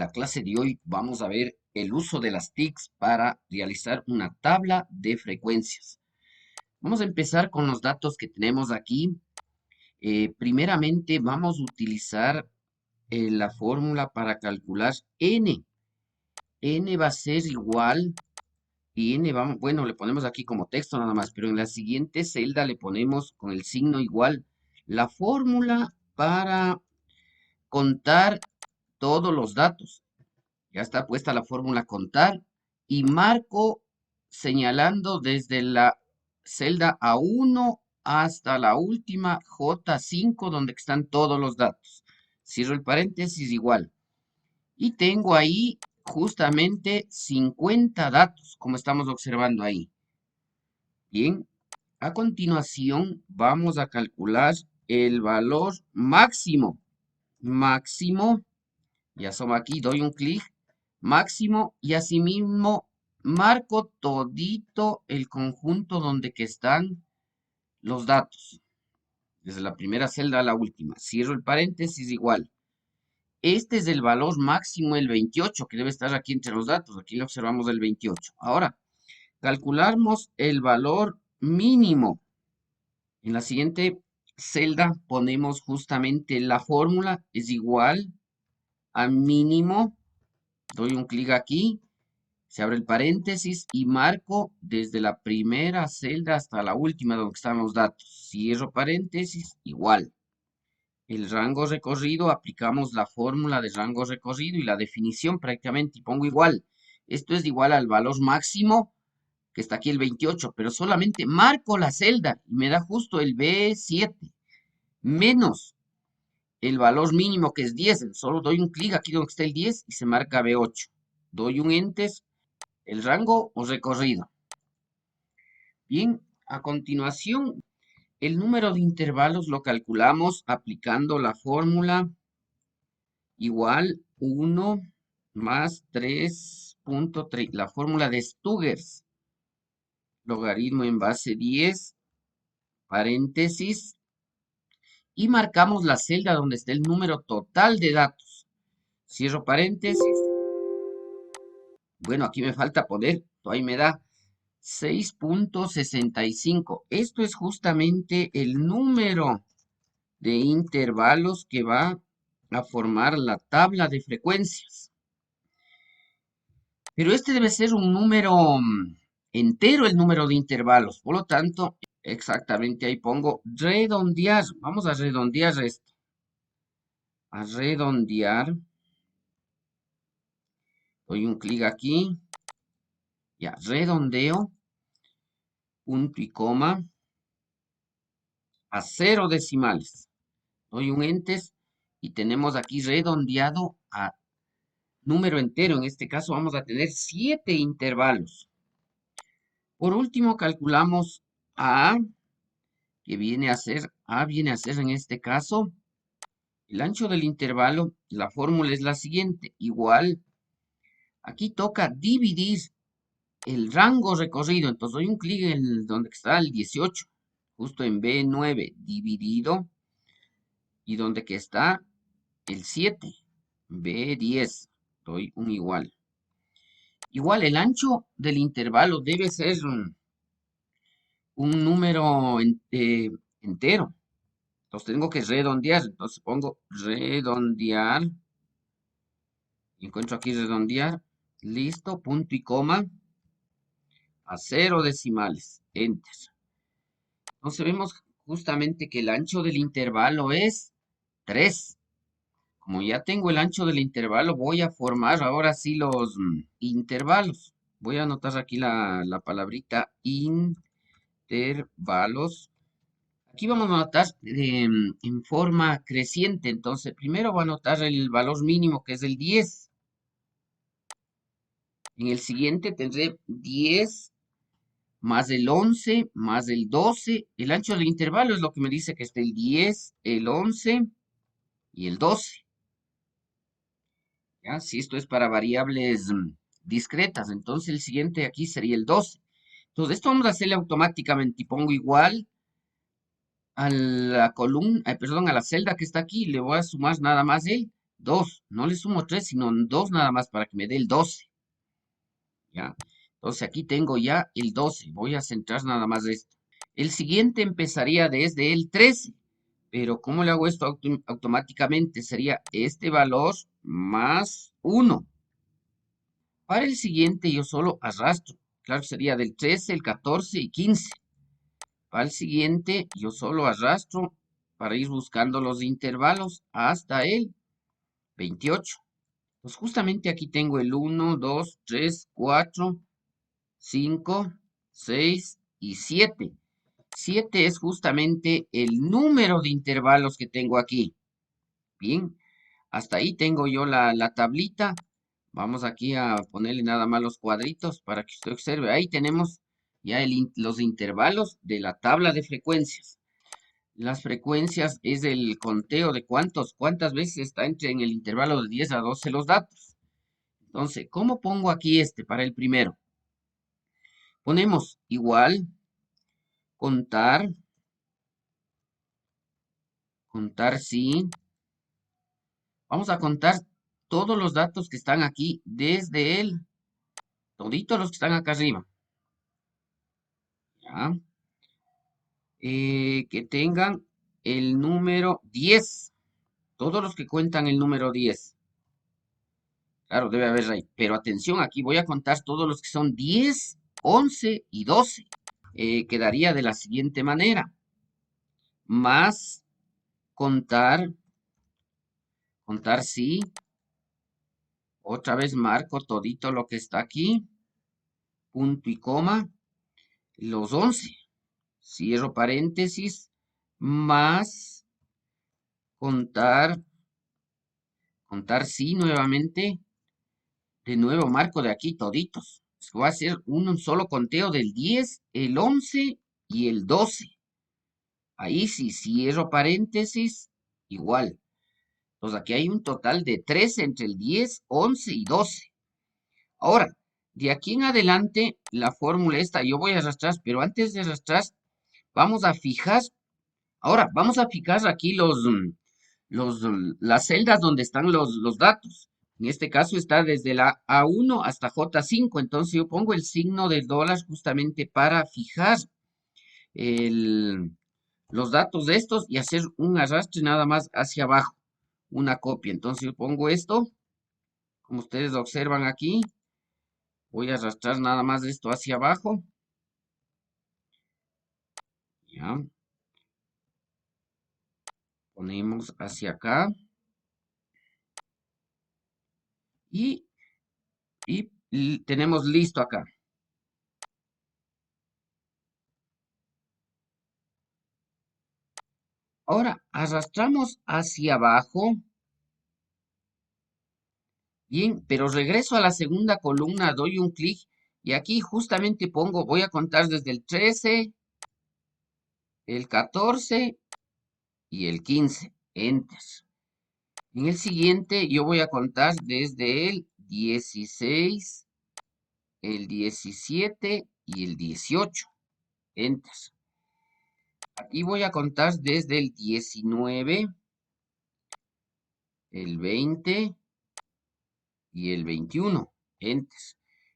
la clase de hoy vamos a ver el uso de las TICs para realizar una tabla de frecuencias. Vamos a empezar con los datos que tenemos aquí. Primeramente vamos a utilizar la fórmula para calcular n. N va a ser igual, y n vamos, bueno, le ponemos aquí como texto nada más, pero en la siguiente celda le ponemos con el signo igual la fórmula para contar todos los datos. Ya está puesta la fórmula contar y marco señalando desde la celda A1 hasta la última J5 donde están todos los datos. Cierro el paréntesis igual. Y tengo ahí justamente 50 datos, como estamos observando ahí. Bien, a continuación vamos a calcular el valor máximo. Máximo, ya somos aquí, doy un clic máximo y asimismo marco todito el conjunto donde que están los datos. Desde la primera celda a la última. Cierro el paréntesis igual. Este es el valor máximo, el 28, que debe estar aquí entre los datos. Aquí lo observamos el 28. Ahora, calculamos el valor mínimo. En la siguiente celda ponemos justamente la fórmula. Es igual a mínimo. Doy un clic aquí. Se abre el paréntesis y marco desde la primera celda hasta la última donde están los datos. Cierro paréntesis, igual. El rango recorrido, aplicamos la fórmula de rango recorrido y la definición prácticamente y pongo igual. Esto es igual al valor máximo, que está aquí el 28, pero solamente marco la celda y me da justo el B7, menos el valor mínimo que es 10. Solo doy un clic aquí donde está el 10 y se marca B8. Doy un enter, el rango o recorrido. Bien, a continuación, el número de intervalos lo calculamos aplicando la fórmula igual 1 más 3.3, la fórmula de Stugers, logaritmo en base 10, paréntesis, y marcamos la celda donde está el número total de datos. Cierro paréntesis. Bueno, aquí me falta poner, ahí me da 6.65. Esto es justamente el número de intervalos que va a formar la tabla de frecuencias. Pero este debe ser un número entero, el número de intervalos. Por lo tanto, exactamente ahí pongo redondear. Vamos a redondear esto. A redondear. Doy un clic aquí. Ya, redondeo. Punto y coma. A 0 decimales. Doy un enter y tenemos aquí redondeado a número entero. En este caso vamos a tener 7 intervalos. Por último, calculamos A, que viene a ser, A viene a ser en este caso, el ancho del intervalo. La fórmula es la siguiente, igual, aquí toca dividir el rango recorrido. Entonces doy un clic en donde está el 18, justo en B9, dividido, y donde que está el 7, B10, doy un igual. Igual, el ancho del intervalo debe ser un número entero. Entonces tengo que redondear. Entonces pongo redondear. Encuentro aquí redondear. Listo, punto y coma. A 0 decimales. Enter. Entonces vemos justamente que el ancho del intervalo es 3. Como ya tengo el ancho del intervalo, voy a formar ahora sí los intervalos. Voy a anotar aquí la palabrita intervalos. Aquí vamos a anotar en forma creciente. Entonces, primero voy a anotar el valor mínimo, que es el 10. En el siguiente tendré 10 más el 11 más el 12. El ancho del intervalo es lo que me dice que está el 10, el 11 y el 12. ¿Ya? Si esto es para variables discretas, entonces el siguiente aquí sería el 12. Entonces, esto vamos a hacerle automáticamente y pongo igual a la columna, perdón, a la celda que está aquí, le voy a sumar nada más el 2. No le sumo 3, sino 2 nada más para que me dé el 12. ¿Ya? Entonces aquí tengo ya el 12. Voy a centrar nada más esto. El siguiente empezaría desde el 13. Pero ¿cómo le hago esto automáticamente? Sería este valor más 1. Para el siguiente yo solo arrastro. Claro, sería del 13, el 14 y 15. Para el siguiente yo solo arrastro para ir buscando los intervalos hasta el 28. Pues justamente aquí tengo el 1, 2, 3, 4, 5, 6 y 7. 7 es justamente el número de intervalos que tengo aquí. Bien, hasta ahí tengo yo la tablita. Vamos aquí a ponerle nada más los cuadritos para que usted observe. Ahí tenemos ya los intervalos de la tabla de frecuencias. Las frecuencias es el conteo de cuántas veces está en el intervalo de 10 a 12 los datos. Entonces, ¿cómo pongo aquí para el primero? Ponemos igual, contar, contar sí. Vamos a contar todos los datos que están aquí desde toditos los que están acá arriba. ¿Ya? Que tengan el número 10. Todos los que cuentan el número 10. Claro, debe haber ahí. Pero atención, aquí voy a contar todos los que son 10, 11 y 12. Quedaría de la siguiente manera. Más contar, contar sí. Otra vez marco todito lo que está aquí. Punto y coma. Los 11. Cierro paréntesis. Más contar, contar sí nuevamente. De nuevo marco de aquí toditos. Va a ser un solo conteo del 10, el 11 y el 12. Ahí sí cierro paréntesis, igual. Entonces aquí hay un total de 13 entre el 10, 11 y 12. Ahora, de aquí en adelante, la fórmula esta yo voy a arrastrar, pero antes de arrastrar, vamos a fijar. Ahora, vamos a fijar aquí las celdas donde están los datos. En este caso está desde la A1 hasta J5. Entonces yo pongo el signo del dólar justamente para fijar los datos de estos y hacer un arrastre nada más hacia abajo. Una copia. Entonces yo pongo esto. Como ustedes observan aquí. Voy a arrastrar nada más esto hacia abajo. Ya. Ponemos hacia acá. Y tenemos listo acá. Ahora arrastramos hacia abajo. Bien, pero regreso a la segunda columna, doy un clic y aquí justamente voy a contar desde el 13, el 14 y el 15. Enter. En el siguiente yo voy a contar desde el 16, el 17 y el 18. Enter. Aquí voy a contar desde el 19, el 20 y el 21. Enter.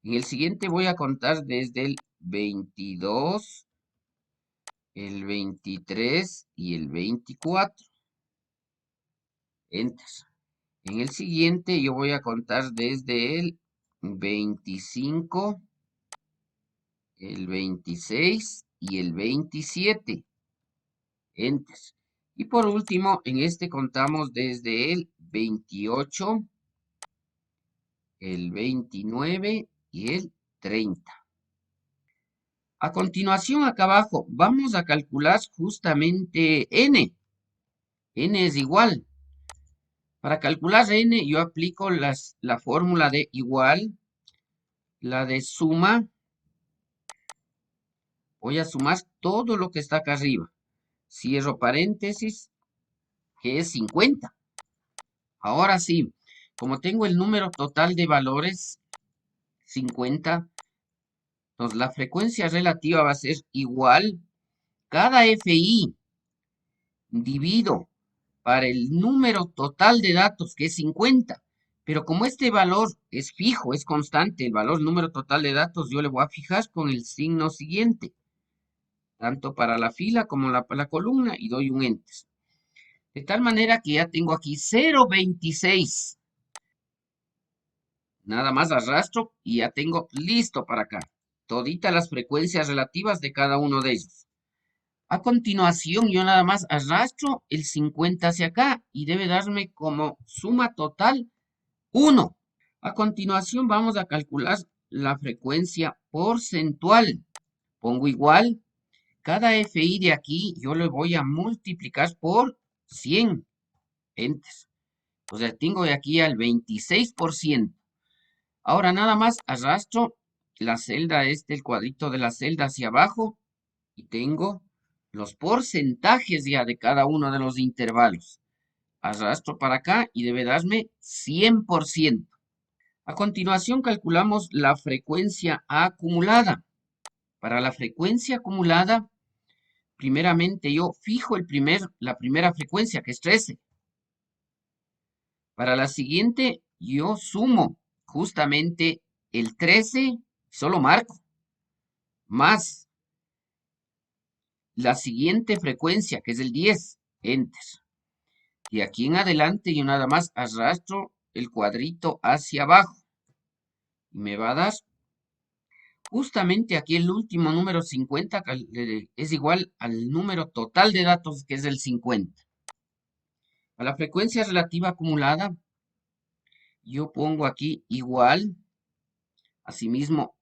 En el siguiente voy a contar desde el 22, el 23 y el 24. Enter. En el siguiente yo voy a contar desde el 25, el 26 y el 27. Enter. Y por último, en este contamos desde el 28, el 29 y el 30. A continuación, acá abajo, vamos a calcular justamente n. N es igual. Para calcular n, yo aplico la fórmula de igual, la de suma. Voy a sumar todo lo que está acá arriba. Cierro paréntesis, que es 50. Ahora sí, como tengo el número total de valores, 50, entonces la frecuencia relativa va a ser igual. Cada FI divido para el número total de datos, que es 50. Pero como este valor es fijo, es constante, el valor número total de datos, yo le voy a fijar con el signo siguiente, tanto para la fila como para la columna, y doy un enter. De tal manera que ya tengo aquí 0.26. Nada más arrastro y ya tengo listo para acá. Toditas las frecuencias relativas de cada uno de ellos. A continuación, yo nada más arrastro el 50 hacia acá y debe darme como suma total 1. A continuación, vamos a calcular la frecuencia porcentual. Pongo igual. Cada FI de aquí yo le voy a multiplicar por 100. Enter. O sea, tengo de aquí al 26%. Ahora nada más arrastro la celda, el cuadrito de la celda hacia abajo y tengo los porcentajes ya de cada uno de los intervalos. Arrastro para acá y debe darme 100%. A continuación calculamos la frecuencia acumulada. Para la frecuencia acumulada, primeramente yo fijo la primera frecuencia, que es 13. Para la siguiente, yo sumo justamente el 13, solo marco, más la siguiente frecuencia, que es el 10, enter. Y aquí en adelante yo nada más arrastro el cuadrito hacia abajo. Y me va a dar justamente aquí el último número 50, es igual al número total de datos, que es el 50. A la frecuencia relativa acumulada, yo pongo aquí igual, asimismo,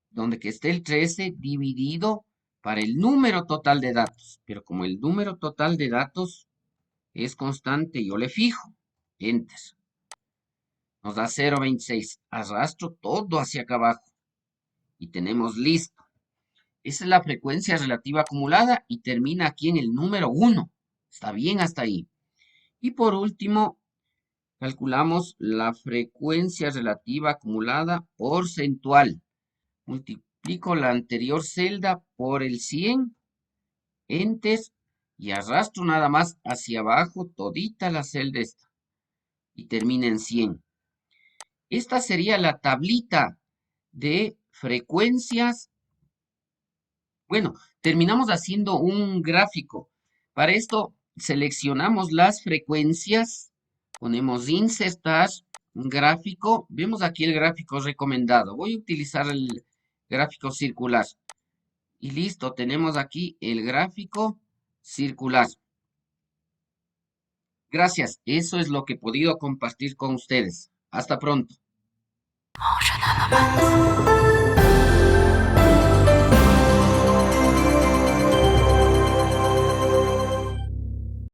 donde que esté el 13 dividido para el número total de datos. Pero como el número total de datos es constante, yo le fijo, enter. Nos da 0.26. Arrastro todo hacia acá abajo y tenemos listo. Esa es la frecuencia relativa acumulada y termina aquí en el número 1. Está bien hasta ahí. Y por último, calculamos la frecuencia relativa acumulada porcentual. Multiplico la anterior celda por el 100, enter, y arrastro nada más hacia abajo todita la celda esta. Y termina en 100. Esta sería la tablita de frecuencias. Bueno, terminamos haciendo un gráfico. Para esto seleccionamos las frecuencias, ponemos insertar gráfico. Vemos aquí el gráfico recomendado. Voy a utilizar el gráfico circular. Y listo, tenemos aquí el gráfico circular. Gracias, eso es lo que he podido compartir con ustedes. Hasta pronto.